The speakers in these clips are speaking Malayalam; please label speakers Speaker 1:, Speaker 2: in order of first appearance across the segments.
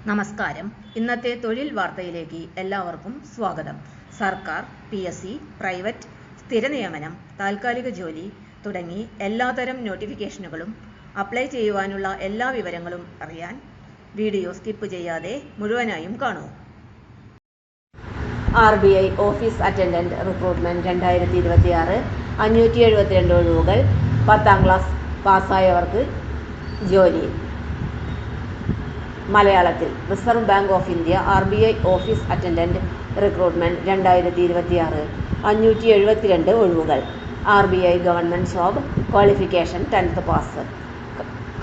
Speaker 1: നമസ്കാരം. ഇന്നത്തെ തൊഴിൽ വാർത്തയിലേക്ക് എല്ലാവർക്കും സ്വാഗതം. സർക്കാർ, PSC, പ്രൈവറ്റ്, സ്ഥിര നിയമനം, താൽക്കാലിക ജോലി തുടങ്ങി എല്ലാതരം നോട്ടിഫിക്കേഷനുകളും അപ്ലൈ ചെയ്യുവാനുള്ള എല്ലാ വിവരങ്ങളും അറിയാൻ വീഡിയോ സ്കിപ്പ് ചെയ്യാതെ മുഴുവനായും കാണൂ.
Speaker 2: RBI ഓഫീസ് അറ്റൻഡന്റ് റിക്രൂട്ട്മെന്റ് 2026 572 ഒഴിവുകൾ. 10ാം ക്ലാസ് പാസ്സായവർക്ക് ജോലി. മലയാളത്തിൽ reserve bank of India RBI office attendant recruitment 2026 572 ഒഴിവുകൾ. RBI government job. Qualification 10th pass.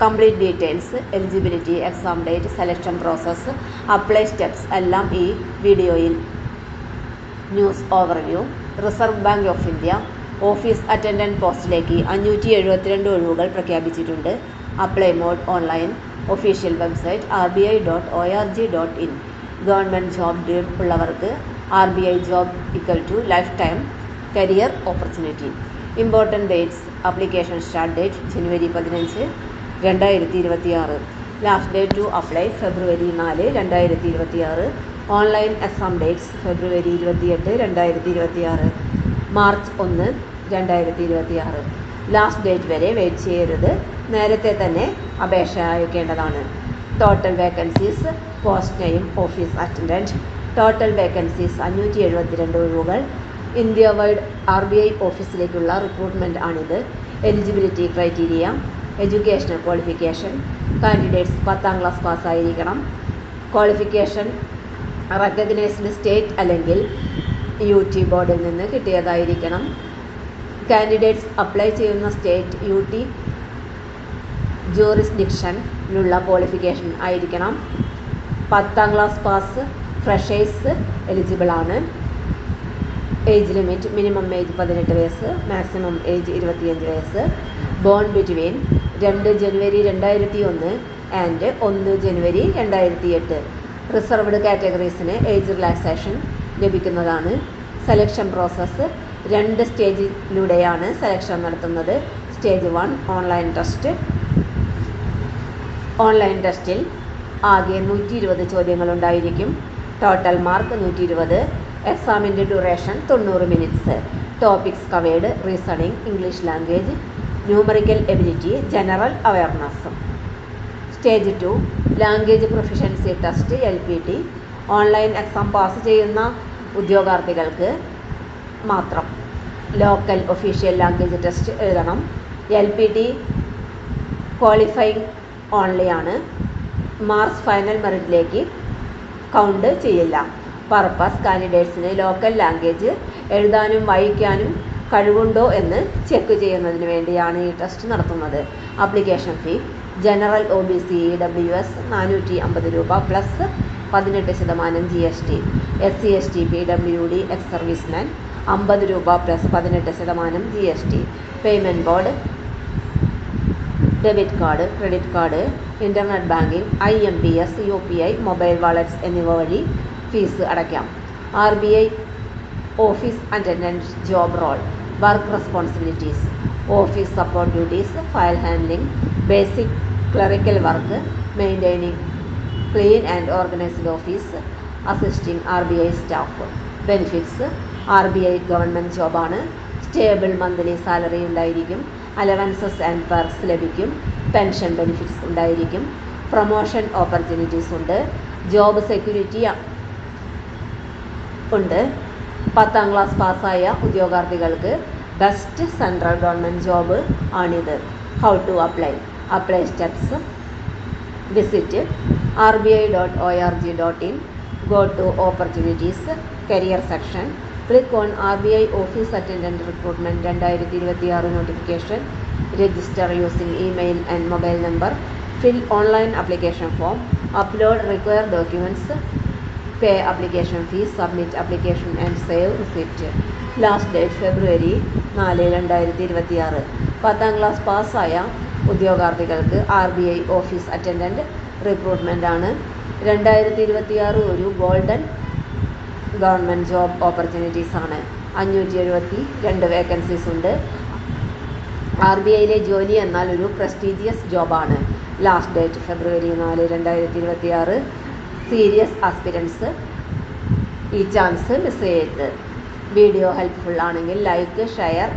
Speaker 2: Complete details, eligibility, exam date, selection process, apply steps എല്ലാം ഈ വീഡിയോയിൽ. News overview. Reserve bank of India office attendant പോസ്റ്റിലേക്ക് 572 ഒഴിവുകൾ പ്രഖ്യാപിച്ചിട്ടുണ്ട്. Apply mode online. Official website rbi.org.in. Government job dream ഉള്ളവർക്ക് RBI job = life time career opportunity. Important dates. Application start date January 15, 2026. Last date to apply February 4, 2026. Online exam dates February 28, 2026. March 1, 2026. Last date വരെ വെയിറ്റ് ചെയ്യരുത്. നേരത്തെ തന്നെ അപേക്ഷ അയക്കേണ്ടതാണ്. Total vacancies. Post name office attendant. Total vacancies 572 ഒഴിവുകൾ. ഇന്ത്യ വൈഡ് RBI ഓഫീസിലേക്കുള്ള റിക്രൂട്ട്മെൻറ്റ് ആണിത്. Eligibility criteria. Educational qualification. Candidates 10ാം ക്ലാസ് പാസ്സായിരിക്കണം. ക്വാളിഫിക്കേഷൻ റെക്കഗ്നൈസ്ഡ് സ്റ്റേറ്റ് അല്ലെങ്കിൽ UT ബോർഡിൽ നിന്ന് കിട്ടിയതായിരിക്കണം. കാൻഡിഡേറ്റ്സ് അപ്ലൈ ചെയ്യുന്ന സ്റ്റേറ്റ് UT ജൂറിസ്ഡിക്ഷനിലുള്ള ക്വാളിഫിക്കേഷൻ ആയിരിക്കണം. 10ാം ക്ലാസ് പാസ്. ഫ്രഷേഴ്സ് എലിജിബിൾ ആണ്. Age limit. മിനിമം ഏജ് 18 വയസ്സ്, മാക്സിമം ഏജ് 25 വയസ്സ്. Born between 2 January 2001 and 1 January 2008. Reserved കാറ്റഗറീസിന് ഏജ് റിലാക്സേഷൻ ലഭിക്കുന്നതാണ്. സെലക്ഷൻ പ്രോസസ്സ് 2 സ്റ്റേജിലൂടെയാണ് സെലക്ഷൻ നടത്തുന്നത്. Stage 1 online test. ഓൺലൈൻ ടെസ്റ്റിൽ ആകെ 120 ചോദ്യങ്ങളുണ്ടായിരിക്കും. Total mark 120. എക്സാമിൻ്റെ duration 90 minutes. Topics covered: reasoning, English language, numerical ability, general awareness. Stage 2 language proficiency test LPT. Online exam pass ചെയ്യുന്ന ഉദ്യോഗാർത്ഥികൾക്ക് മാത്രം ലോക്കൽ ഒഫീഷ്യൽ ലാംഗ്വേജ് ടെസ്റ്റ് എഴുതണം. LPT ക്വാളിഫൈങ് ഓൺലി ആണ്. മാർക്സ് ഫൈനൽ മെറിറ്റിലേക്ക് കൗണ്ട് ചെയ്യില്ല. പർപ്പസ്: കാൻഡിഡേറ്റ്സിന് ലോക്കൽ ലാംഗ്വേജ് എഴുതാനും വായിക്കാനും കഴിവുണ്ടോ എന്ന് ചെക്ക് ചെയ്യുന്നതിന് വേണ്ടിയാണ് ഈ ടെസ്റ്റ് നടത്തുന്നത്. Application fee: general OBC EWS 450 രൂപ plus 18% GST. SC ST PWD ex serviceman 50 രൂപ plus 18% GST. Payment mode debit card, credit card, internet banking, IMPS, UPI, mobile wallets എന്നിവ വഴി ഫീസ് അടയ്ക്കാം. RBI office attendant job role. Work responsibilities: office support duties, file handling, basic clerical work, maintaining clean and organised office, assisting RBI staff. Benefits: RBI government ജോബാണ്. സ്റ്റേബിൾ മന്ത്ലി സാലറി ഉണ്ടായിരിക്കും. അലവൻസസ് ആൻഡ് പെർക്സ് ലഭിക്കും. പെൻഷൻ ബെനിഫിറ്റ്സ് ഉണ്ടായിരിക്കും. പ്രൊമോഷൻ ഓപ്പർച്യൂണിറ്റീസ് ഉണ്ട്. ജോബ് സെക്യൂരിറ്റി ഉണ്ട്. 10ാം ക്ലാസ് പാസ്സായ ഉദ്യോഗാർത്ഥികൾക്ക് ബെസ്റ്റ് സെൻട്രൽ ഗവൺമെൻറ് ജോബ് ആണിത്. How to apply. Apply steps: visit rbi.org.in. Go to Opportunities, Career section. Click on RBI Office Attendant Recruitment 2026 notification. Register using email and mobile number. Fill online application form. Upload required documents. Pay application fees. Submit application and save receipt. Last date February 4, 2026. 10ാം class പാസ്സായ ഉദ്യോഗാർത്ഥികൾക്ക് RBI ഓഫീസ് അറ്റൻഡൻറ്റ് റിക്രൂട്ട്മെൻ്റ് ആണ്. 2026 ഒരു ഗോൾഡൻ ഗവൺമെൻറ് ജോബ് ഓപ്പർച്യൂണിറ്റീസ് ആണ്. 572 വേക്കൻസീസ് ഉണ്ട്. RBIയിലെ ജോലി എന്നാൽ ഒരു പ്രസ്റ്റീജിയസ് ജോബാണ്. Last date February 4, 2026. Serious aspirants ഈ ചാൻസ് മിസ് ചെയ്യരുത്. വീഡിയോ ഹെൽപ്ഫുൾ ആണെങ്കിൽ ലൈക്ക്, ഷെയർ,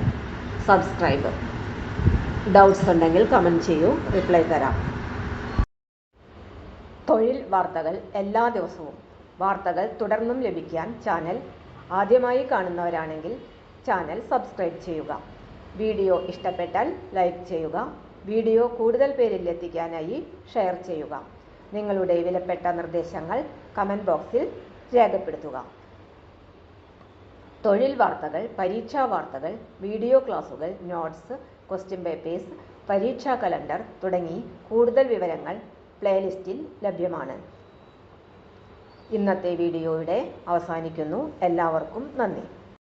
Speaker 2: സബ്സ്ക്രൈബ്. ഡൗട്ട്സ് ഉണ്ടെങ്കിൽ കമൻറ്റ് ചെയ്യൂ, റിപ്ലൈ തരാം. തൊഴിൽ വാർത്തകൾ എല്ലാ ദിവസവും വാർത്തകൾ തുടർന്നും ലഭിക്കാൻ ചാനൽ ആദ്യമായി കാണുന്നവരാണെങ്കിൽ ചാനൽ സബ്സ്ക്രൈബ് ചെയ്യുക. വീഡിയോ ഇഷ്ടപ്പെട്ടാൽ ലൈക്ക് ചെയ്യുക. വീഡിയോ കൂടുതൽ പേരിൽ എത്തിക്കാനായി ഷെയർ ചെയ്യുക. നിങ്ങളുടെ വിലപ്പെട്ട നിർദ്ദേശങ്ങൾ കമൻറ്റ് ബോക്സിൽ രേഖപ്പെടുത്തുക. തൊഴിൽ വാർത്തകൾ, പരീക്ഷാ വാർത്തകൾ, വീഡിയോ ക്ലാസുകൾ, നോട്ട്സ്, ക്വസ്റ്റ്യൻ പേപ്പേഴ്സ്, പരീക്ഷാ കലണ്ടർ തുടങ്ങി കൂടുതൽ വിവരങ്ങൾ പ്ലേലിസ്റ്റിൽ ലഭ്യമാണ്. ഇന്നത്തെ വീഡിയോയുടെ അവസാനിക്കുന്നു. എല്ലാവർക്കും നന്ദി.